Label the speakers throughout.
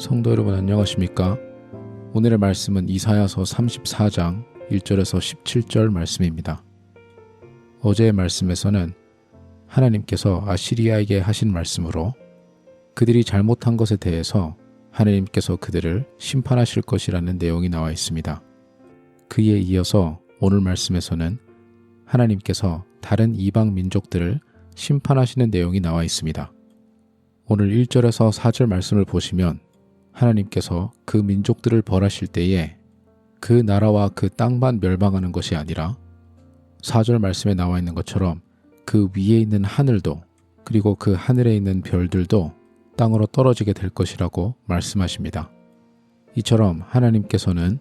Speaker 1: 성도 여러분 안녕하십니까? 오늘의 말씀은 이사야서 34장 1절에서 17절 말씀입니다. 어제의 말씀에서는 하나님께서 아시리아에게 하신 말씀으로 그들이 잘못한 것에 대해서 하나님께서 그들을 심판하실 것이라는 내용이 나와 있습니다. 그에 이어서 오늘 말씀에서는 하나님께서 다른 이방 민족들을 심판하시는 내용이 나와 있습니다. 오늘 1절에서 4절 말씀을 보시면 하나님께서 그 민족들을 벌하실 때에 그 나라와 그 땅만 멸망하는 것이 아니라 4절 말씀에 나와 있는 것처럼 그 위에 있는 하늘도 그리고 그 하늘에 있는 별들도 땅으로 떨어지게 될 것이라고 말씀하십니다. 이처럼 하나님께서는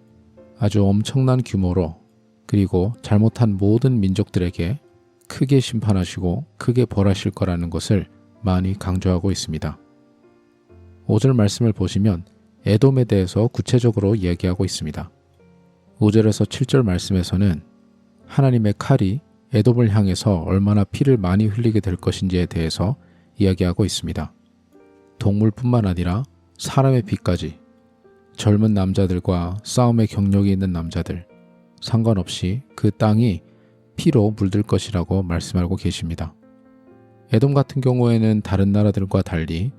Speaker 1: 아주 엄청난 규모로 그리고 잘못한 모든 민족들에게 크게 심판하시고 크게 벌하실 거라는 것을 많이 강조하고 있습니다. 5절 말씀을 보시면 에돔에 대해서 구체적으로 이야기하고 있습니다. 5절에서 7절 말씀에서는 하나님의 칼이 에돔을 향해서 얼마나 피를 많이 흘리게 될 것인지에 대해서 이야기하고 있습니다. 동물뿐만 아니라 사람의 피까지 젊은 남자들과 싸움의 경력이 있는 남자들 상관없이 그 땅이 피로 물들 것이라고 말씀하고 계십니다. 에돔 같은 경우에는 다른 나라들과 달리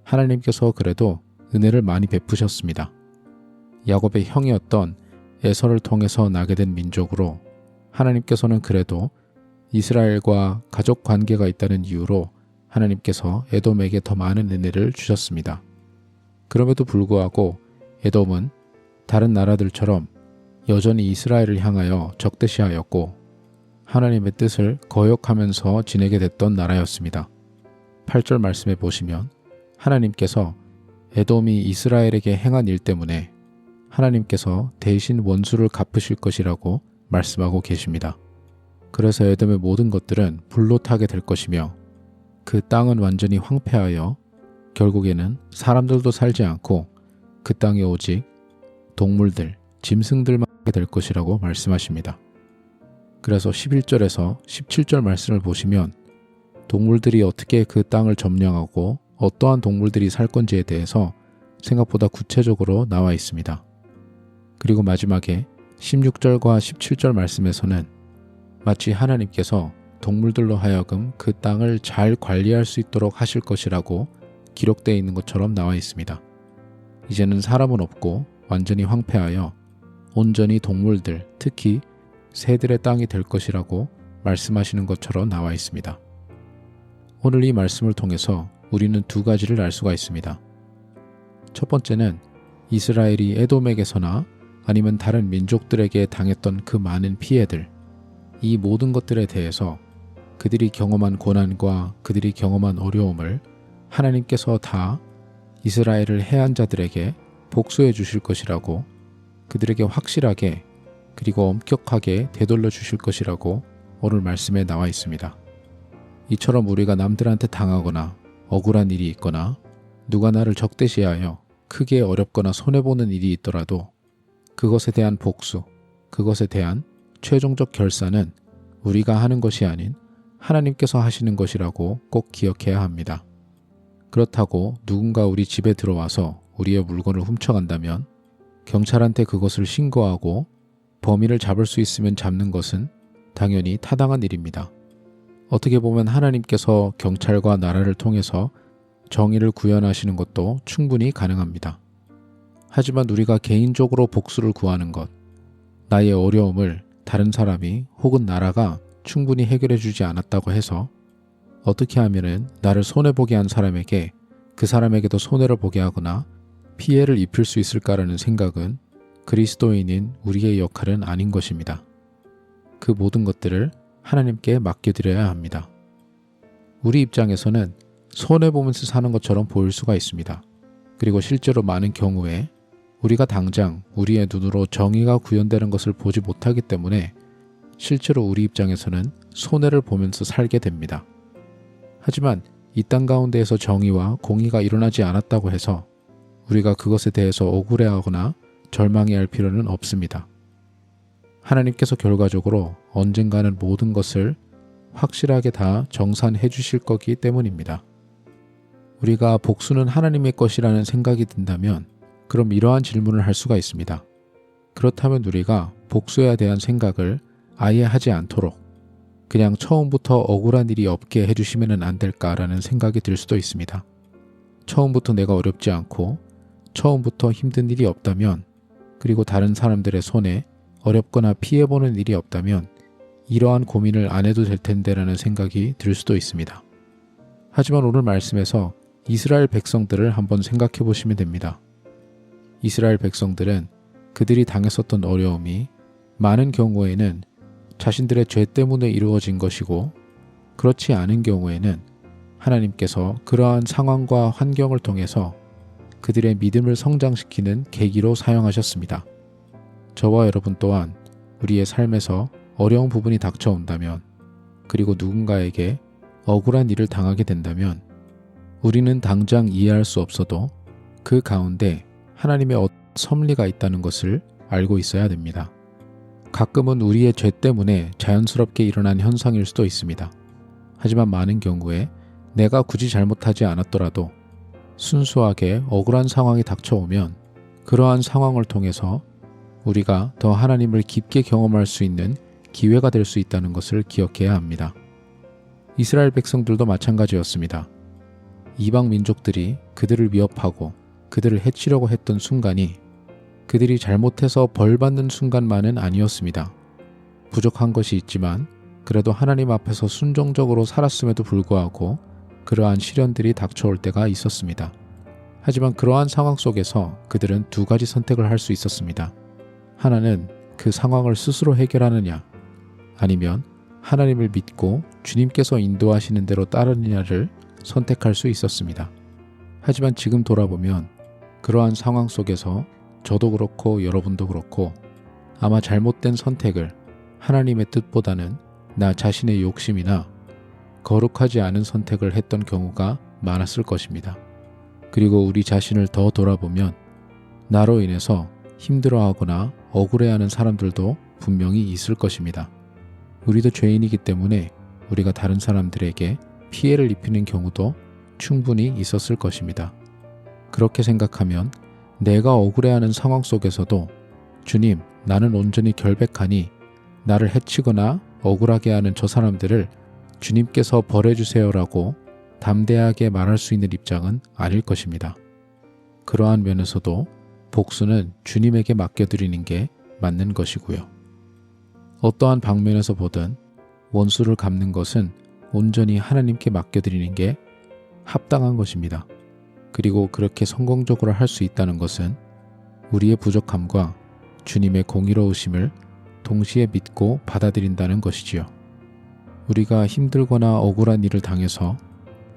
Speaker 1: 하나님께서 그래도 은혜를 많이 베푸셨습니다. 야곱의 형이었던 에서를 통해서 나게 된 민족으로 하나님께서는 그래도 이스라엘과 가족 관계가 있다는 이유로 하나님께서 에돔에게 더 많은 은혜를 주셨습니다. 그럼에도 불구하고 에돔은 다른 나라들처럼 여전히 이스라엘을 향하여 적대시하였고 하나님의 뜻을 거역하면서 지내게 됐던 나라였습니다. 8절 말씀에 보시면 하나님께서 에돔이 이스라엘에게 행한 일 때문에 하나님께서 대신 원수를 갚으실 것이라고 말씀하고 계십니다. 그래서 에돔의 모든 것들은 불로 타게 될 것이며 그 땅은 완전히 황폐하여 결국에는 사람들도 살지 않고 그 땅에 오직 동물들, 짐승들만 하게 될 것이라고 말씀하십니다. 그래서 11절에서 17절 말씀을 보시면 동물들이 어떻게 그 땅을 점령하고 어떠한 동물들이 살 건지에 대해서 생각보다 구체적으로 나와 있습니다. 그리고 마지막에 16절과 17절 말씀에서는 마치 하나님께서 동물들로 하여금 그 땅을 잘 관리할 수 있도록 하실 것이라고 기록되어 있는 것처럼 나와 있습니다. 이제는 사람은 없고 완전히 황폐하여 온전히 동물들, 특히 새들의 땅이 될 것이라고 말씀하시는 것처럼 나와 있습니다. 오늘 이 말씀을 통해서 우리는 두 가지를 알 수가 있습니다. 첫 번째는 이스라엘이 에돔에게서나 아니면 다른 민족들에게 당했던 그 많은 피해들, 이 모든 것들에 대해서 그들이 경험한 고난과 그들이 경험한 어려움을 하나님께서 다 이스라엘을 해한 자들에게 복수해 주실 것이라고 그들에게 확실하게 그리고 엄격하게 되돌려 주실 것이라고 오늘 말씀에 나와 있습니다. 이처럼 우리가 남들한테 당하거나 억울한 일이 있거나 누가 나를 적대시하여 크게 어렵거나 손해보는 일이 있더라도 그것에 대한 복수, 그것에 대한 최종적 결산은 우리가 하는 것이 아닌 하나님께서 하시는 것이라고 꼭 기억해야 합니다. 그렇다고 누군가 우리 집에 들어와서 우리의 물건을 훔쳐간다면 경찰한테 그것을 신고하고 범인을 잡을 수 있으면 잡는 것은 당연히 타당한 일입니다. 어떻게 보면 하나님께서 경찰과 나라를 통해서 정의를 구현하시는 것도 충분히 가능합니다. 하지만 우리가 개인적으로 복수를 구하는 것, 나의 어려움을 다른 사람이 혹은 나라가 충분히 해결해 주지 않았다고 해서 어떻게 하면은 나를 손해보게 한 사람에게 그 사람에게도 손해를 보게 하거나 피해를 입힐 수 있을까라는 생각은 그리스도인인 우리의 역할은 아닌 것입니다. 그 모든 것들을 하나님께 맡겨드려야 합니다. 우리 입장에서는 손해보면서 사는 것처럼 보일 수가 있습니다. 그리고 실제로 많은 경우에 우리가 당장 우리의 눈으로 정의가 구현되는 것을 보지 못하기 때문에 실제로 우리 입장에서는 손해를 보면서 살게 됩니다. 하지만 이 땅 가운데에서 정의와 공의가 일어나지 않았다고 해서 우리가 그것에 대해서 억울해하거나 절망해야 할 필요는 없습니다. 하나님께서 결과적으로 언젠가는 모든 것을 확실하게 다 정산해 주실 거기 때문입니다. 우리가 복수는 하나님의 것이라는 생각이 든다면 그럼 이러한 질문을 할 수가 있습니다. 그렇다면 우리가 복수에 대한 생각을 아예 하지 않도록 그냥 처음부터 억울한 일이 없게 해주시면 안 될까라는 생각이 들 수도 있습니다. 처음부터 내가 어렵지 않고 처음부터 힘든 일이 없다면, 그리고 다른 사람들의 손에 어렵거나 피해보는 일이 없다면 이러한 고민을 안 해도 될 텐데라는 생각이 들 수도 있습니다. 하지만 오늘 말씀에서 이스라엘 백성들을 한번 생각해 보시면 됩니다. 이스라엘 백성들은 그들이 당했었던 어려움이 많은 경우에는 자신들의 죄 때문에 이루어진 것이고, 그렇지 않은 경우에는 하나님께서 그러한 상황과 환경을 통해서 그들의 믿음을 성장시키는 계기로 사용하셨습니다. 저와 여러분 또한 우리의 삶에서 어려운 부분이 닥쳐온다면, 그리고 누군가에게 억울한 일을 당하게 된다면 우리는 당장 이해할 수 없어도 그 가운데 하나님의 섭리가 있다는 것을 알고 있어야 됩니다. 가끔은 우리의 죄 때문에 자연스럽게 일어난 현상일 수도 있습니다. 하지만 많은 경우에 내가 굳이 잘못하지 않았더라도 순수하게 억울한 상황이 닥쳐오면 그러한 상황을 통해서 우리가 더 하나님을 깊게 경험할 수 있는 기회가 될 수 있다는 것을 기억해야 합니다. 이스라엘 백성들도 마찬가지였습니다. 이방 민족들이 그들을 위협하고 그들을 해치려고 했던 순간이 그들이 잘못해서 벌 받는 순간만은 아니었습니다. 부족한 것이 있지만 그래도 하나님 앞에서 순종적으로 살았음에도 불구하고 그러한 시련들이 닥쳐올 때가 있었습니다. 하지만 그러한 상황 속에서 그들은 두 가지 선택을 할 수 있었습니다. 하나는 그 상황을 스스로 해결하느냐, 아니면 하나님을 믿고 주님께서 인도하시는 대로 따르느냐를 선택할 수 있었습니다. 하지만 지금 돌아보면 그러한 상황 속에서 저도 그렇고 여러분도 그렇고 아마 잘못된 선택을 하나님의 뜻보다는 나 자신의 욕심이나 거룩하지 않은 선택을 했던 경우가 많았을 것입니다. 그리고 우리 자신을 더 돌아보면 나로 인해서 힘들어하거나 억울해하는 사람들도 분명히 있을 것입니다. 우리도 죄인이기 때문에 우리가 다른 사람들에게 피해를 입히는 경우도 충분히 있었을 것입니다. 그렇게 생각하면 내가 억울해하는 상황 속에서도 주님, 나는 온전히 결백하니 나를 해치거나 억울하게 하는 저 사람들을 주님께서 벌해주세요라고 담대하게 말할 수 있는 입장은 아닐 것입니다. 그러한 면에서도 복수는 주님에게 맡겨드리는 게 맞는 것이고요. 어떠한 방면에서 보든 원수를 갚는 것은 온전히 하나님께 맡겨드리는 게 합당한 것입니다. 그리고 그렇게 성공적으로 할 수 있다는 것은 우리의 부족함과 주님의 공의로우심을 동시에 믿고 받아들인다는 것이지요. 우리가 힘들거나 억울한 일을 당해서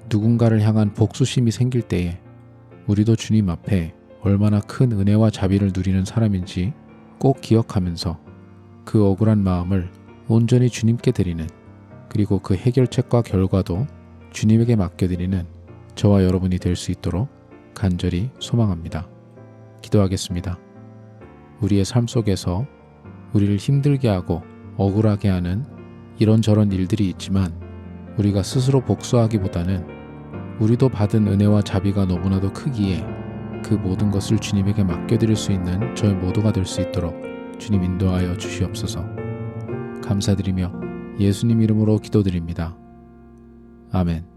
Speaker 1: 누군가를 향한 복수심이 생길 때에 우리도 주님 앞에 얼마나 큰 은혜와 자비를 누리는 사람인지 꼭 기억하면서 그 억울한 마음을 온전히 주님께 드리는, 그리고 그 해결책과 결과도 주님에게 맡겨드리는 저와 여러분이 될 수 있도록 간절히 소망합니다. 기도하겠습니다. 우리의 삶 속에서 우리를 힘들게 하고 억울하게 하는 이런저런 일들이 있지만 우리가 스스로 복수하기보다는 우리도 받은 은혜와 자비가 너무나도 크기에 그 모든 것을 주님에게 맡겨드릴 수 있는 저희 모두가 될 수 있도록 주님 인도하여 주시옵소서. 감사드리며 예수님 이름으로 기도드립니다. 아멘.